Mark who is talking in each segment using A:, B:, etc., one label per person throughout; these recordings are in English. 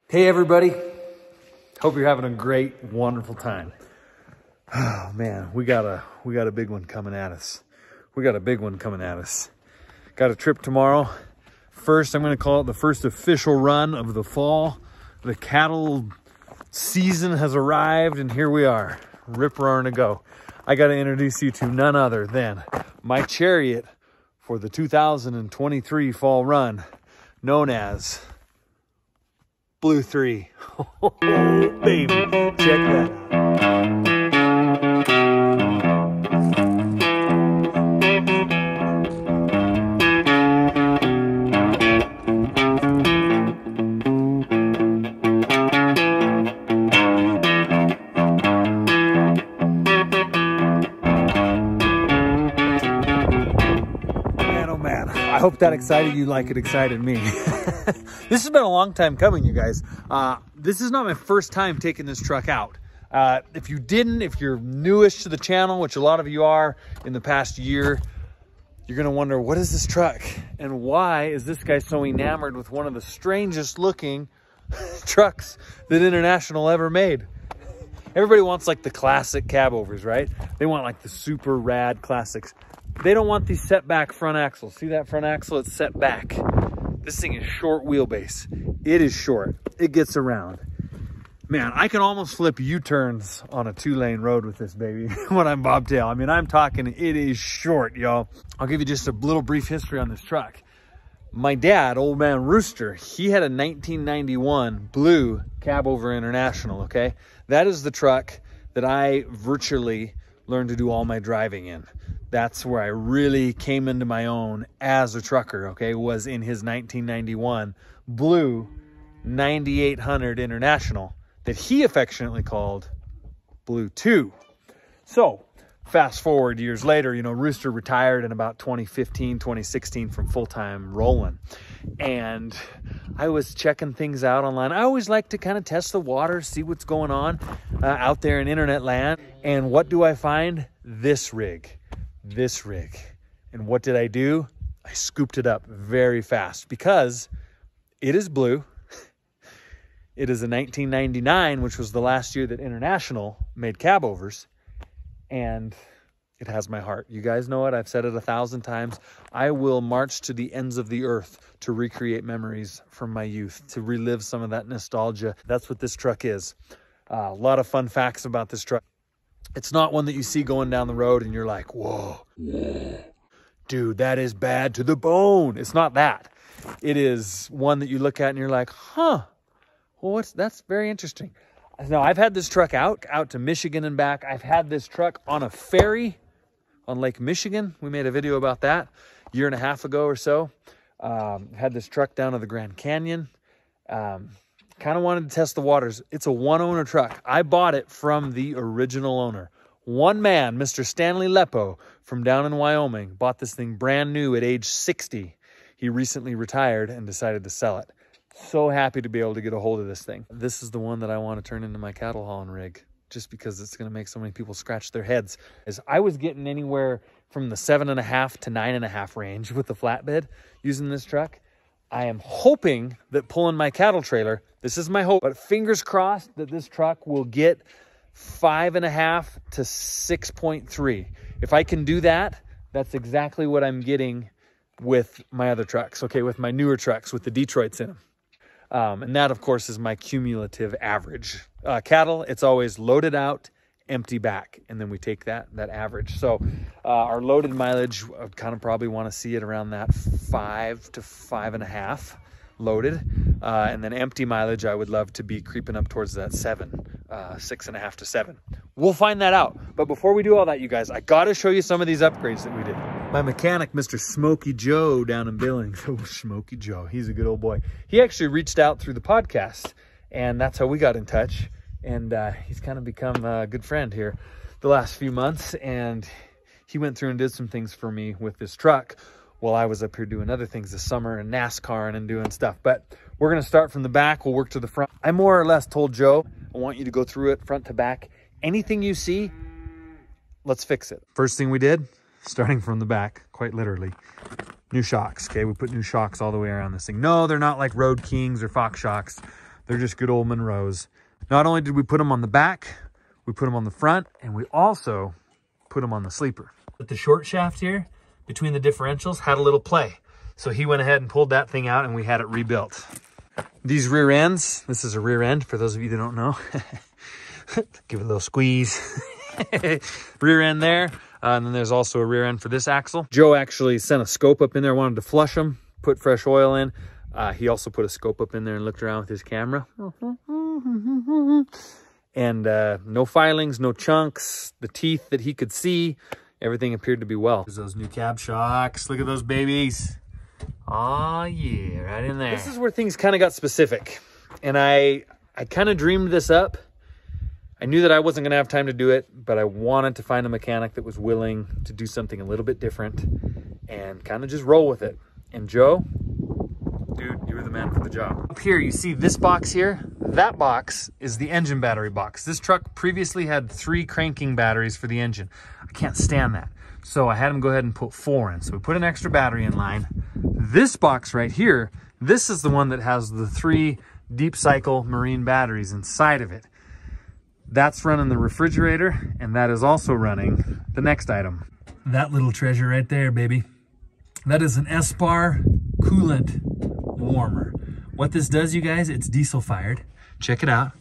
A: Hey everybody, hope you're having a great, wonderful time. Oh man, we got a big one coming at us. Got a trip tomorrow. First, I'm gonna call it the first official run of the fall. The cattle season has arrived and here we are, rip roaring to go. I gotta introduce you to none other than my chariot for the 2023 fall run, known as Blue 3. Oh, baby, check that out. I hope that excited you like it excited me. This has been a long time coming, you guys. This is not my first time taking this truck out. If you're newish to the channel, which a lot of you are in the past year, you're gonna wonder, what is this truck? And why is this guy so enamored with one of the strangest looking trucks that International ever made? Everybody wants like the classic Cabovers, right? They want like the super rad classics. They don't want these set back front axles. See that front axle? It's set back. This thing is short wheelbase. It is short. It gets around. Man, I can almost flip U-turns on a 2-lane road with this baby when I'm bobtail. I mean, I'm talking, it is short, y'all. I'll give you just a little brief history on this truck. My dad, old man Rooster, he had a 1991 blue Cabover International, okay? That is the truck that I virtually learned to do all my driving in. That's where I really came into my own as a trucker, okay, was in his 1991 blue 9800 International that he affectionately called Blue 2. So fast forward years later, you know, Rooster retired in about 2015, 2016 from full-time rolling. And I was checking things out online. I always like to kind of test the water, see what's going on out there in internet land. And what do I find? This rig. And what did I do? I scooped it up very fast because it is blue. It is a 1999, which was the last year that International made Cabovers, and it has my heart. You guys know it. I've said it 1,000 times. I will march to the ends of the earth to recreate memories from my youth, to relive some of that nostalgia. That's what this truck is. A lot of fun facts about this truck. It's not one that you see going down the road and you're like, whoa, dude, that is bad to the bone. It's not that. It is one that you look at and you're like, huh, well, that's very interesting. Now, I've had this truck out to Michigan and back. I've had this truck on a ferry on Lake Michigan. We made a video about that a year and a half ago or so. Had this truck down to the Grand Canyon. Kind of wanted to test the waters. It's a one-owner truck. I bought it from the original owner. One man, Mr. Stanley Lepo from down in Wyoming, bought this thing brand new at age 60. He recently retired and decided to sell it. So happy to be able to get a hold of this thing. This is the one that I want to turn into my cattle hauling rig, just because it's going to make so many people scratch their heads. As I was getting anywhere from the 7.5 to 9.5 range with the flatbed using this truck. I am hoping that pulling my cattle trailer, this is my hope, but fingers crossed that this truck will get 5.5 to 6.3. If I can do that, that's exactly what I'm getting with my other trucks, okay, with my newer trucks, with the Detroits in them. And that, of course, is my cumulative average. Cattle, it's always loaded out, empty back, and then we take that average. So our loaded mileage, I kind of probably want to see it around that 5 to 5.5 loaded, and then empty mileage I would love to be creeping up towards that 6.5 to 7. We'll find that out. But before we do all that, you guys, I gotta show you some of these upgrades that we did. My mechanic, Mr. Smokey Joe down in Billings. Oh, Smokey Joe, he's a good old boy. He actually reached out through the podcast, and that's how we got in touch. And he's kind of become a good friend here the last few months. And he went through and did some things for me with this truck while I was up here doing other things this summer and NASCAR and doing stuff. But we're going to start from the back. We'll work to the front. I more or less told Joe, I want you to go through it front to back. Anything you see, let's fix it. First thing we did, starting from the back, quite literally, new shocks. Okay, we put new shocks all the way around this thing. No, they're not like Road Kings or Fox shocks. They're just good old Monroes. Not only did we put them on the back, we put them on the front, and we also put them on the sleeper. But the short shaft here, between the differentials, had a little play. So he went ahead and pulled that thing out and we had it rebuilt. These rear ends, this is a rear end for those of you that don't know. Give it a little squeeze. Rear end there. And then there's also a rear end for this axle. Joe actually sent a scope up in there, wanted to flush them, put fresh oil in. He also put a scope up in there and looked around with his camera. And no filings, no chunks, the teeth that he could see, everything appeared to be well. There's those new cab shocks. Look at those babies. Oh yeah, right in there. This is where things kind of got specific. And I kind of dreamed this up. I knew that I wasn't going to have time to do it, but I wanted to find a mechanic that was willing to do something a little bit different and kind of just roll with it. And Joe, dude, you were the man for the job. Up here, you see this box here? That box is the engine battery box. This truck previously had 3 cranking batteries for the engine. I can't stand that. So I had him go ahead and put 4 in. So we put an extra battery in line. This box right here, this is the one that has the 3 deep cycle marine batteries inside of it. That's running the refrigerator, and that is also running the next item. That little treasure right there, baby. That is an S-Bar coolant warmer. What this does, you guys, it's diesel fired. Check it out.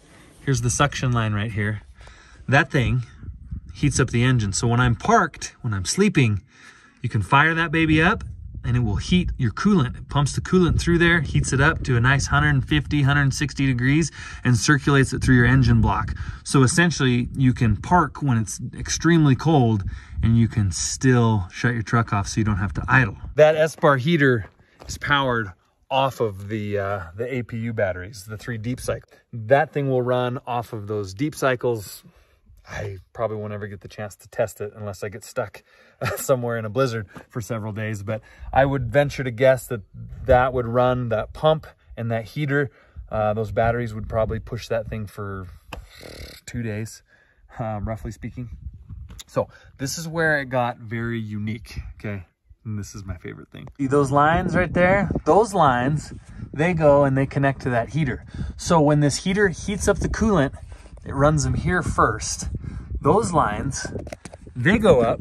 A: Here's the suction line right here. That thing heats up the engine. So when I'm parked, when I'm sleeping, you can fire that baby up and it will heat your coolant. It pumps the coolant through there, heats it up to a nice 150, 160 degrees and circulates it through your engine block. So essentially you can park when it's extremely cold and you can still shut your truck off so you don't have to idle. That S-Bar heater is powered off of the APU batteries, the 3 deep cycle. That thing will run off of those deep cycles. I probably won't ever get the chance to test it unless I get stuck somewhere in a blizzard for several days. But I would venture to guess that that would run that pump and that heater. Those batteries would probably push that thing for 2 days, roughly speaking. So this is where it got very unique, okay? And this is my favorite thing. See those lines right there? Those lines, they go and they connect to that heater. So when this heater heats up the coolant, it runs them here first. Those lines, they go up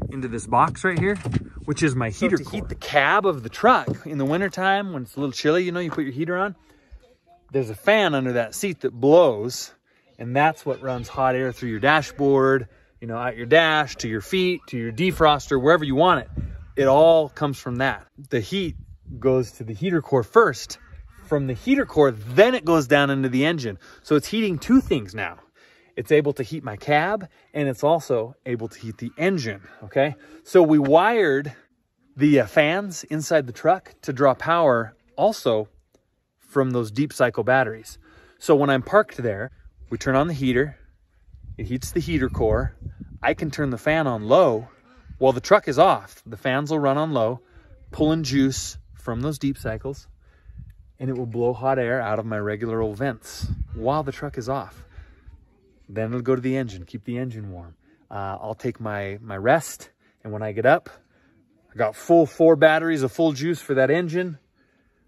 A: into this box right here, which is my heater core. To heat the cab of the truck in the wintertime when it's a little chilly, you know, you put your heater on, there's a fan under that seat that blows, and that's what runs hot air through your dashboard, you know, out your dash, to your feet, to your defroster, wherever you want it. It all comes from that. The heat goes to the heater core first. From the heater core, then it goes down into the engine. So it's heating 2 things now. It's able to heat my cab, and it's also able to heat the engine, okay? So we wired the fans inside the truck to draw power also from those deep cycle batteries. So when I'm parked there, we turn on the heater, it heats the heater core. I can turn the fan on low while the truck is off. The fans will run on low, pulling juice from those deep cycles, and it will blow hot air out of my regular old vents while the truck is off. Then it'll go to the engine, keep the engine warm. I'll take my rest, and when I get up, I got full 4 batteries of full juice for that engine.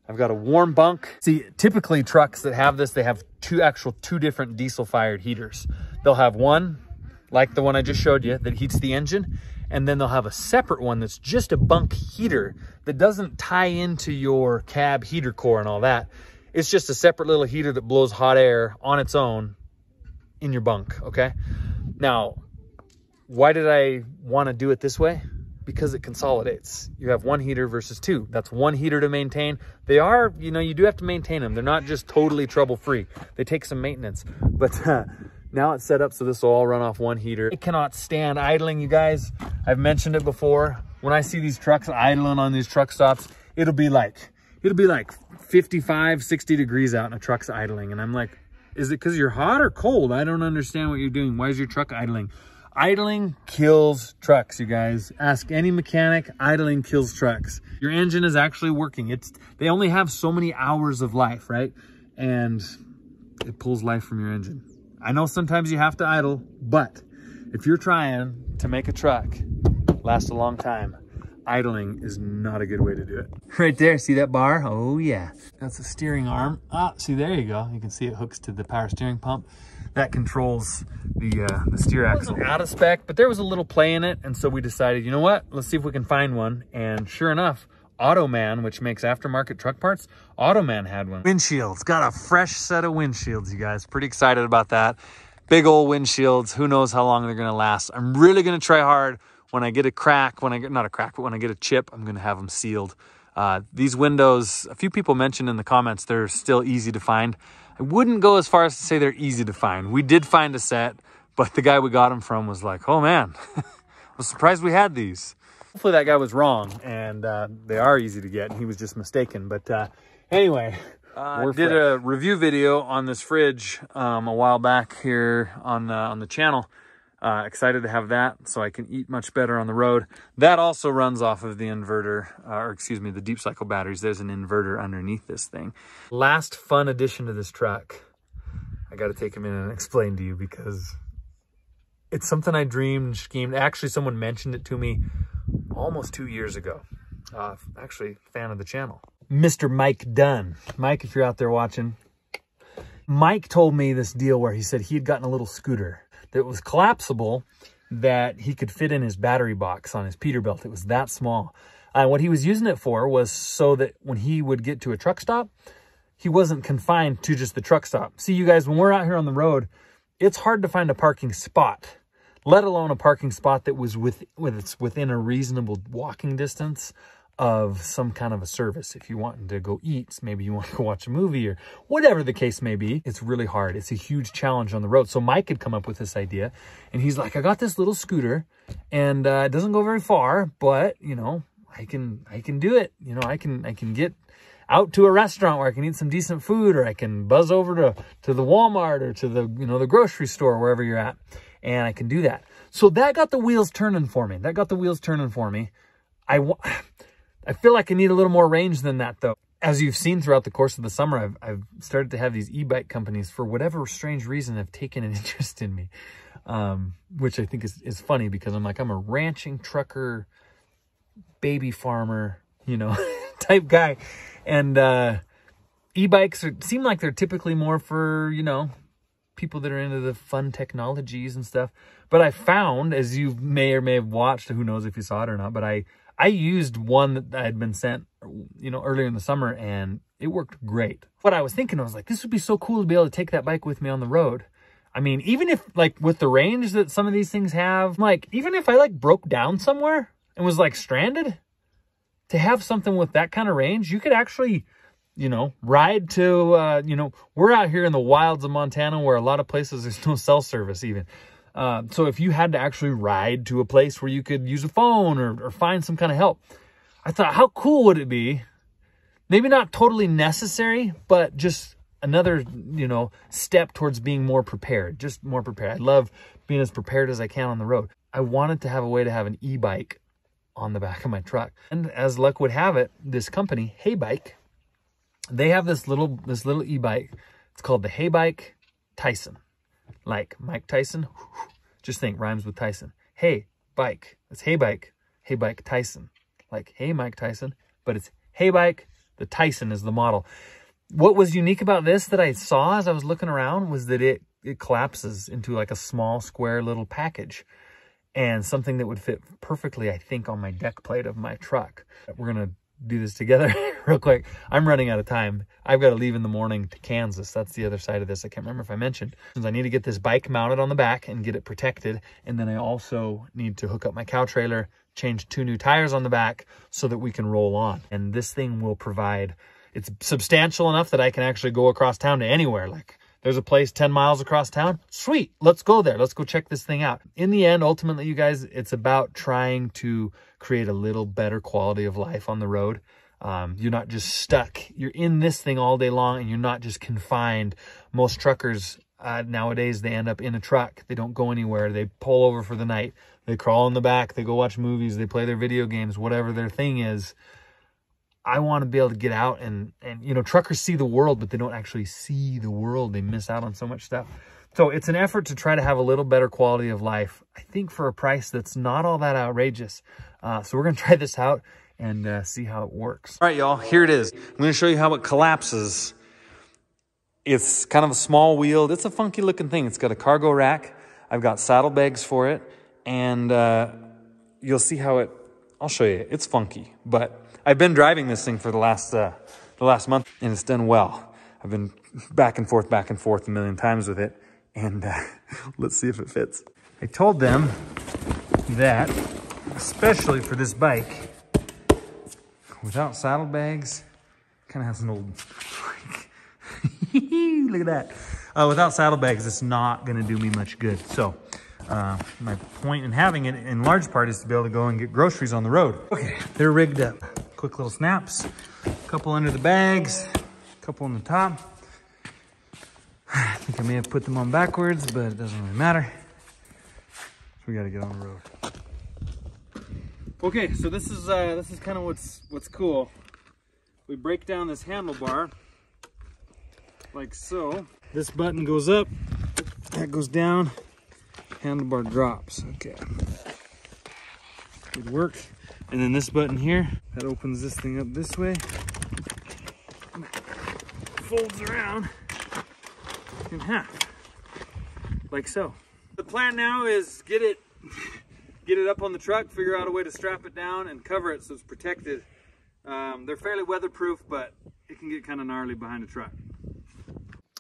A: I've got a warm bunk. See, typically trucks that have this, they have 2 different diesel-fired heaters. They'll have one, like the one I just showed you, that heats the engine, and then they'll have a separate one that's just a bunk heater that doesn't tie into your cab heater core and all that. It's just a separate little heater that blows hot air on its own in your bunk, okay? Now, why did I want to do it this way? Because it consolidates. You have 1 heater versus 2. That's 1 heater to maintain. They are, you know, you do have to maintain them. They're not just totally trouble-free. They take some maintenance. But now it's set up so this will all run off 1 heater. It cannot stand idling, you guys. I've mentioned it before. When I see these trucks idling on these truck stops, it'll be like 55, 60 degrees out and a truck's idling. And I'm like, is it because you're hot or cold? I don't understand what you're doing. Why is your truck idling? Idling kills trucks, you guys. Ask any mechanic, idling kills trucks. Your engine is actually working. They only have so many hours of life, right? And it pulls life from your engine. I know sometimes you have to idle, but if you're trying to make a truck last a long time, idling is not a good way to do it. Right there, see that bar? Oh yeah, that's the steering arm. Ah, see, there you go. You can see it hooks to the power steering pump. That controls the steer axle. It wasn't out of spec, but there was a little play in it, and so we decided, you know what? Let's see if we can find one. And sure enough, Automan, which makes aftermarket truck parts, Automan had one. Windshields, got a fresh set of windshields, you guys. Pretty excited about that. Big old windshields. Who knows how long they're gonna last. I'm really gonna try hard. When I get a crack, not a crack, but when I get a chip, I'm gonna have them sealed. These windows, a few people mentioned in the comments, they're still easy to find. I wouldn't go as far as to say they're easy to find. We did find a set, but the guy we got them from was like, oh man, I was surprised we had these. Hopefully that guy was wrong, and they are easy to get, and he was just mistaken. But anyway, we did a review video on this fridge a while back here on the channel. Excited to have that so I can eat much better on the road. That also runs off of the inverter, or excuse me, the deep cycle batteries. There's an inverter underneath this thing. Last fun addition to this truck. I got to take a minute and explain to you because it's something I dreamed, schemed. Actually, someone mentioned it to me almost 2 years ago. Actually, fan of the channel. Mr. Mike Dunn. Mike, if you're out there watching, Mike told me this deal where he said he had gotten a little scooter that was collapsible, that he could fit in his battery box on his Peterbilt. It was that small. What he was using it for was so that when he would get to a truck stop, he wasn't confined to just the truck stop. See, you guys, when we're out here on the road, it's hard to find a parking spot, let alone a parking spot that was within a reasonable walking distance of some kind of a service. If you want to go eat, maybe you want to go watch a movie or whatever the case may be, it's really hard. It's a huge challenge on the road. So Mike had come up with this idea, and he's like, I got this little scooter, and it doesn't go very far, but you know, I can do it. You know, I can get out to a restaurant where I can eat some decent food, or I can buzz over to the Walmart or to the, you know, the grocery store, wherever you're at, and I can do that. So that got the wheels turning for me. I feel like I need a little more range than that, though. As you've seen throughout the course of the summer, I've started to have these e-bike companies, for whatever strange reason, have taken an interest in me, which I think is funny, because I'm like, I'm a ranching trucker, baby farmer, you know, type guy. And e-bikes seem like they're typically more for, you know, people that are into the fun technologies and stuff. But I found, as you may or may have watched, who knows if you saw it or not, but I used one that I had been sent, you know, earlier in the summer, and it worked great. What I was thinking, I was like, this would be so cool to be able to take that bike with me on the road. I mean, even if, like, with the range that some of these things have, like, even if I, like, broke down somewhere and was, like, stranded, to have something with that kind of range, you could actually, you know, ride to, you know, we're out here in the wilds of Montana where a lot of places there's no cell service even. So if you had to actually ride to a place where you could use a phone or find some kind of help, I thought, how cool would it be? Maybe not totally necessary, but just another, you know, step towards being more prepared, just more prepared. I love being as prepared as I can on the road. I wanted to have a way to have an e-bike on the back of my truck. And as luck would have it, this company, Hey Bike, they have this little e-bike. It's called the Hey Bike Tyson. Like Mike Tyson, just think, rhymes with Tyson. Hey Bike, it's Hey Bike Tyson. Like, hey Mike Tyson, but it's Hey Bike, the Tyson is the model. What was unique about this that I saw as I was looking around was that it collapses into like a small square little package, and something that would fit perfectly, I think, on my deck plate of my truck. We're gonna do this together real quick. I'm running out of time. I've got to leave in the morning to Kansas. That's the other side of this. I can't remember if I mentioned. Since I need to get this bike mounted on the back and get it protected. And then I also need to hook up my cow trailer, change 2 new tires on the back so that we can roll on. And this thing will provide, it's substantial enough that I can actually go across town to anywhere. Like, there's a place 10 miles across town. Sweet, let's go there. Let's go check this thing out. In the end, ultimately, you guys, it's about trying to create a little better quality of life on the road. You're not just stuck. You're in this thing all day long, and you're not just confined. Most truckers nowadays, they end up in a truck. They don't go anywhere. They pull over for the night. They crawl in the back. They go watch movies. They play their video games, whatever their thing is. I want to be able to get out and you know, truckers see the world, but they don't actually see the world. They miss out on so much stuff. So it's an effort to try to have a little better quality of life, I think, for a price that's not all that outrageous. So we're gonna try this out and see how it works. All right, y'all, here it is. I'm gonna show you how it collapses. It's kind of a small wheeled, it's a funky looking thing. It's got a cargo rack. I've got saddlebags for it, and you'll see how I'll show you. It's funky, but I've been driving this thing for the last month, and it's done well. I've been back and forth a million times with it, and let's see if it fits. I told them that, especially for this bike, without saddlebags, kind of has an old, look at that. Without saddlebags, it's not gonna do me much good. So my point in having it in large part is to be able to go and get groceries on the road. Okay, they're rigged up. Quick little snaps, a couple under the bags, a couple on the top. I think I may have put them on backwards, but it doesn't really matter. So we gotta get on the road. Okay, so this is kind of what's cool. We break down this handlebar like so. This button goes up, that goes down, handlebar drops. Okay, good work. And then this button here, that opens this thing up this way, folds around in half, like so. The plan now is get it up on the truck, figure out a way to strap it down and cover it so it's protected. They're fairly weatherproof, but it can get kind of gnarly behind a truck.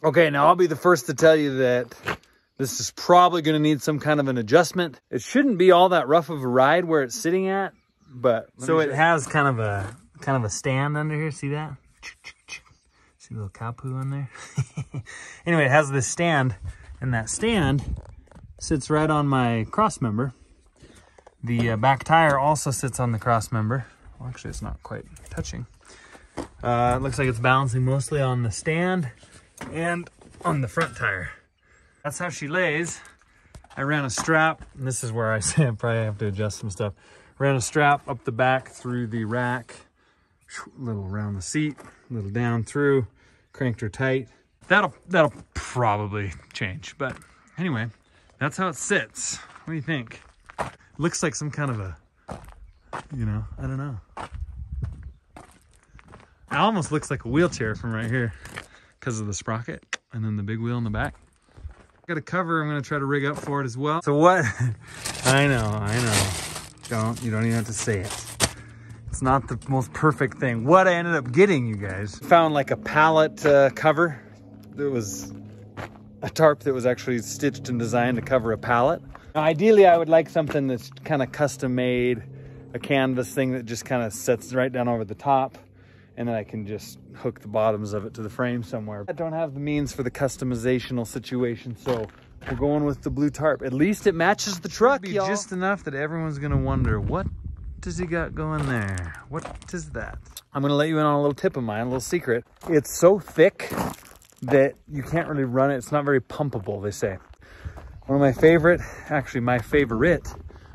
A: Okay, now I'll be the first to tell you that this is probably going to need some kind of an adjustment. It shouldn't be all that rough of a ride where it's sitting at, but so it has kind of a stand under here. See that? See the little cow poo on there? Anyway, it has this stand, and that stand sits right on my cross member. The back tire also sits on the cross member. Well, actually, it's not quite touching. It looks like it's balancing mostly on the stand and on the front tire. That's how she lays. I ran a strap, and this is where I say I probably have to adjust some stuff. Ran a strap up the back through the rack, a little around the seat, a little down through, cranked her tight. That'll probably change, but anyway, that's how it sits. What do you think? Looks like some kind of a, you know, I don't know. It almost looks like a wheelchair from right here because of the sprocket and then the big wheel in the back. Got a cover I'm going to try to rig up for it as well. So what? I know. You don't even have to say it. It's not the most perfect thing. What I ended up getting, you guys, found like a pallet cover. There was a tarp that was actually stitched and designed to cover a pallet. Now, ideally, I would like something that's kind of custom made, a canvas thing that just kind of sets right down over the top, and then I can just hook the bottoms of it to the frame somewhere. I don't have the means for the customizational situation, so we're going with the blue tarp. At least it matches the truck, y'all. Just enough that everyone's gonna wonder, what does he got going there? What is that? I'm gonna let you in on a little tip of mine, a little secret. It's so thick that you can't really run it. It's not very pumpable, they say. One of my favorite, actually my favorite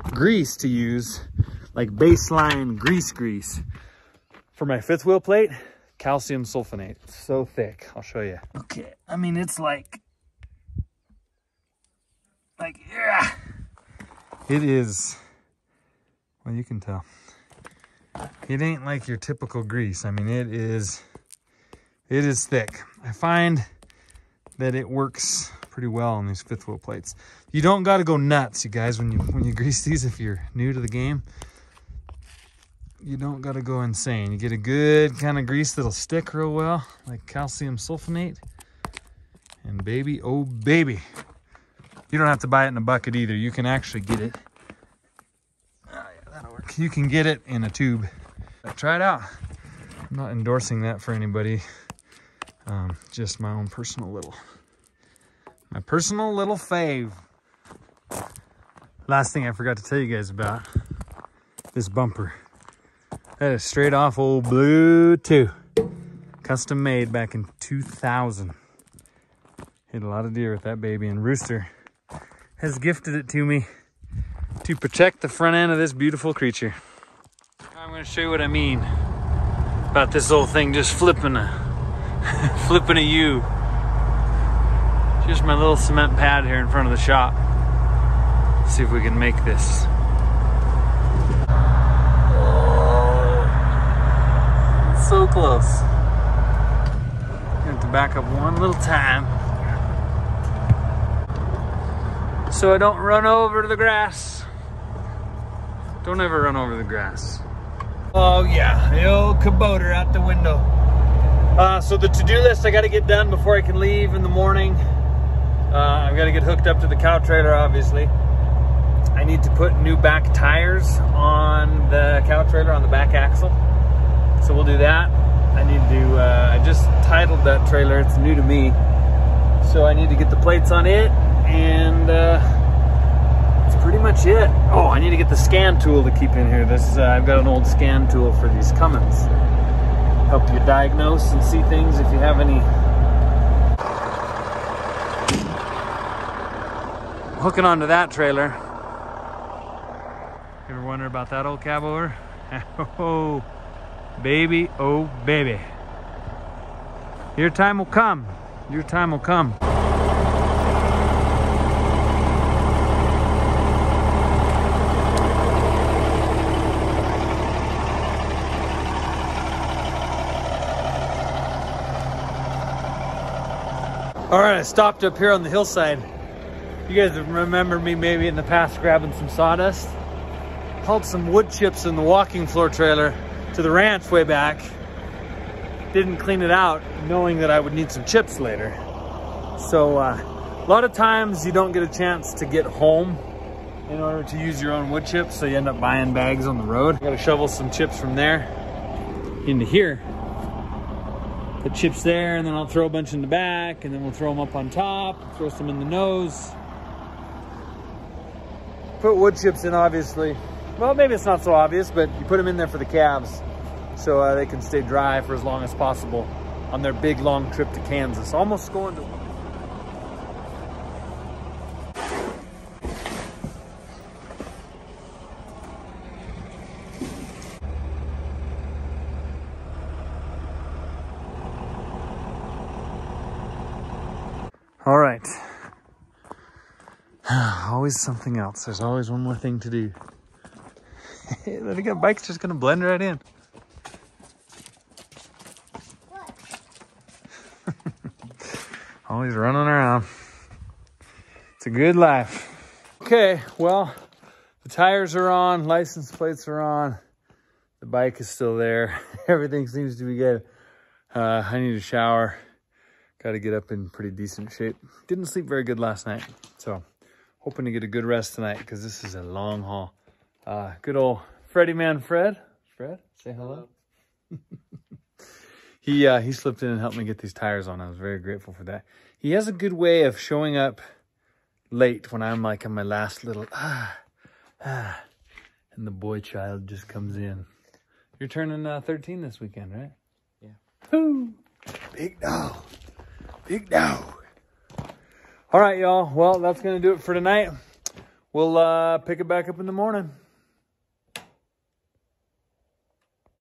A: grease to use, like baseline grease for my fifth wheel plate, calcium sulfonate. It's so thick. I'll show you. Okay, I mean, it's like yeah. It is, well, you can tell. It ain't like your typical grease. I mean, it is thick. I find that it works pretty well on these fifth wheel plates. You don't got to go nuts, you guys, when you grease these. If you're new to the game, you don't got to go insane. You get a good kind of grease that'll stick real well, like calcium sulfonate, and baby, oh baby, you don't have to buy it in a bucket either. You can actually get it, yeah, that'll work. You can get it in a tube. Try it out. I'm not endorsing that for anybody, just my own personal little fave. Last thing I forgot to tell you guys about this bumper. That is straight off old Blue 2. Custom made back in 2000. Hit a lot of deer with that baby, and Rooster has gifted it to me to protect the front end of this beautiful creature. I'm going to show you what I mean about this old thing just flipping a U. Just my little cement pad here in front of the shop. Let's see if we can make this. Oh, it's so close. I have to back up one little time so I don't run over the grass. Don't ever run over the grass. Oh yeah, the old Cabover out the window. So the to-do list I got to get done before I can leave in the morning. I've got to get hooked up to the cow trailer, obviously. I need to put new back tires on the cow trailer on the back axle. So we'll do that. I need to, I just titled that trailer, it's new to me. So I need to get the plates on it, and that's pretty much it. Oh, I need to get the scan tool to keep in here. This I've got an old scan tool for these Cummins. Help you diagnose and see things if you have any. Hooking onto that trailer. You ever wonder about that old Cabover? Oh, baby, oh baby. Your time will come. Your time will come. All right, I stopped up here on the hillside. You guys remember me maybe in the past grabbing some sawdust. Hauled some wood chips in the walking floor trailer to the ranch way back. Didn't clean it out, knowing that I would need some chips later. So a lot of times you don't get a chance to get home in order to use your own wood chips, so you end up buying bags on the road. I gotta shovel some chips from there into here. Put chips there, and then I'll throw a bunch in the back, and then we'll throw them up on top, throw some in the nose. Put wood chips in, obviously. Well, maybe it's not so obvious, but you put them in there for the calves so they can stay dry for as long as possible on their big, long trip to Kansas. Almost going to... All right. Always something else. There's always one more thing to do. The bike's just gonna blend right in. Always running around. It's a good life. Okay, well, the tires are on, license plates are on, the bike is still there. Everything seems to be good. I need a shower. Got to get up in pretty decent shape. Didn't sleep very good last night, so hoping to get a good rest tonight because this is a long haul. Good old Freddy man Fred. Fred, say hello. He slipped in and helped me get these tires on. I was very grateful for that. He has a good way of showing up late when I'm like on my last little and the boy child just comes in. You're turning 13 this weekend, right? Yeah. Woo! Big dog. Big dog. All right, y'all. Well, that's going to do it for tonight. We'll pick it back up in the morning.